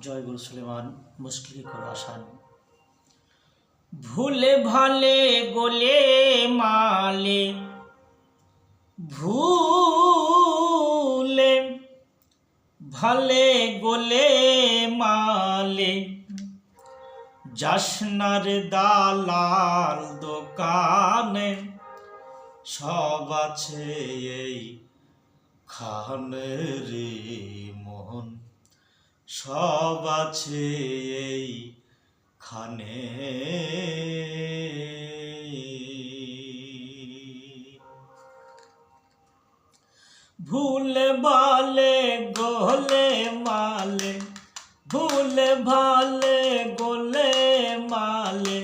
জয় গুরু সুলেমান মুশকিল করো আসান। ভুলে ভালে গোলে মালে, ভুলে ভালে গোলে মালে, যাসনার দালাল দোকানে, সব আছে এই খানে রে মোহন, সব আছে এই খানে। ভুলে ভালে গোলে মালে, ভুলে ভালে গোলে মালে,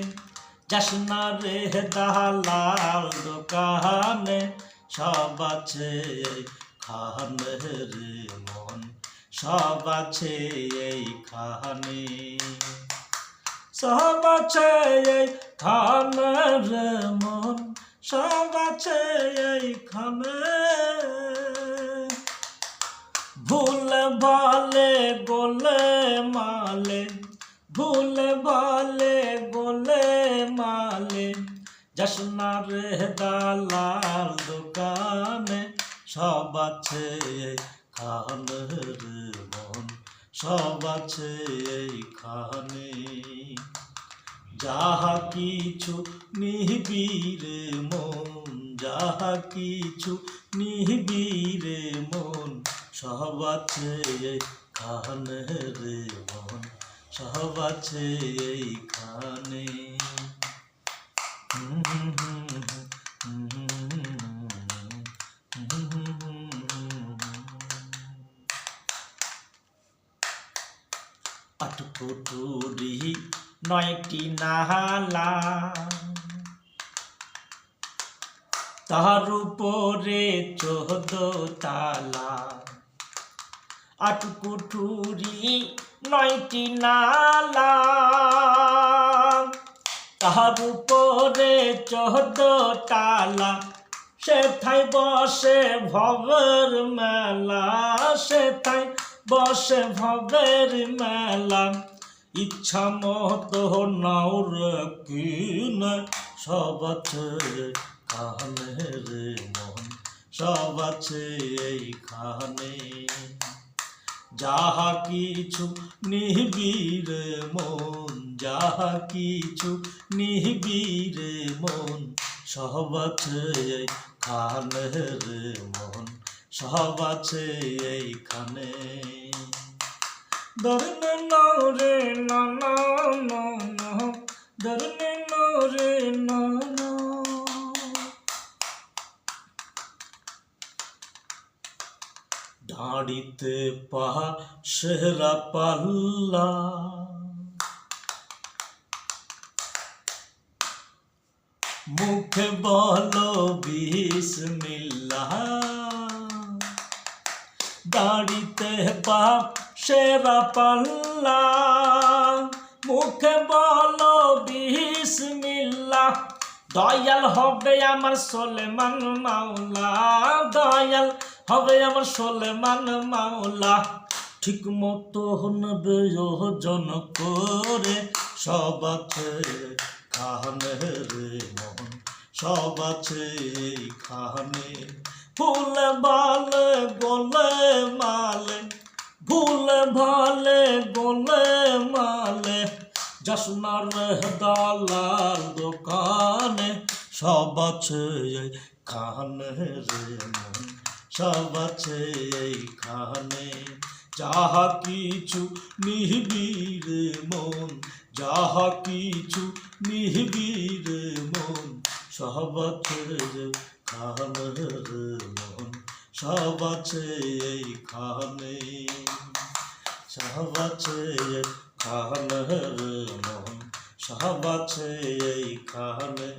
যাসনা রে দালাল দোকানে, সব আছে খানে রে মন, সব আছে এই খানে, সব আছে এই খানে রে মন, সব আছে এই খানে। ভুলে ভালে গোলে মালে, ভুলে ভালে গোলে মালে, যাসনা রে দালাল দোকানে, সব আছে খানে রে মন, সব আছে এইখানে। যাহা কিছু নিবি রে মন, যাহা কিছু নিবি রে মন, সব আছে এইখানে রে মন, সব আছে এইখানে। আটপুটুরি নয়টি নালা, তার উপরে 14 তালা। আটপুটুরি নয়টি নালা, তার উপরে 14 তালা, সেথায় বসে ভবের মেলা, সেথায় বসে ভবের মেলা। ইচ্ছা মতো নাও রে কিনে, সব আছে খানে রে মন, সব আছে এইখানে। যাহা কিছু নিবি রে মন, যাহা কিছু নিবি রে মন, সব আছে এইখানে রে মন, সব আছে এইখানে। ধরনে নাও রে না না না না, ধরনে নাও রে না না। দাঁড়িতে পাহা সেরা পাল্লা, মুখে বলো বিসমিল্লাহ। দাঁড়িতে পাপ সেরা পাল্লা, মুখে বলো বিসমিল্লাহ। দয়াল হবে আমার সুলেমান মাওলা, দয়াল হবে আমার সুলেমান মাওলা। ঠিক মতো নেবে ওজন করে, সব আছে খানে রে মন, সব আছে খানে। ভুলে ভালে গোলে মালে, ভুলে ভালে গোলে মালে, যাসনা রে দালাল দোকানে, সব আছে খানে রে মন, সব আছে এইখানে। যাহা কিছু নিবি রে মন, যাহা কিছু নিবি রে মন, সব আছে খানে রে মন, সব আছে এইখানে, সব আছে খানে রে মন, সব আছে এইখানে।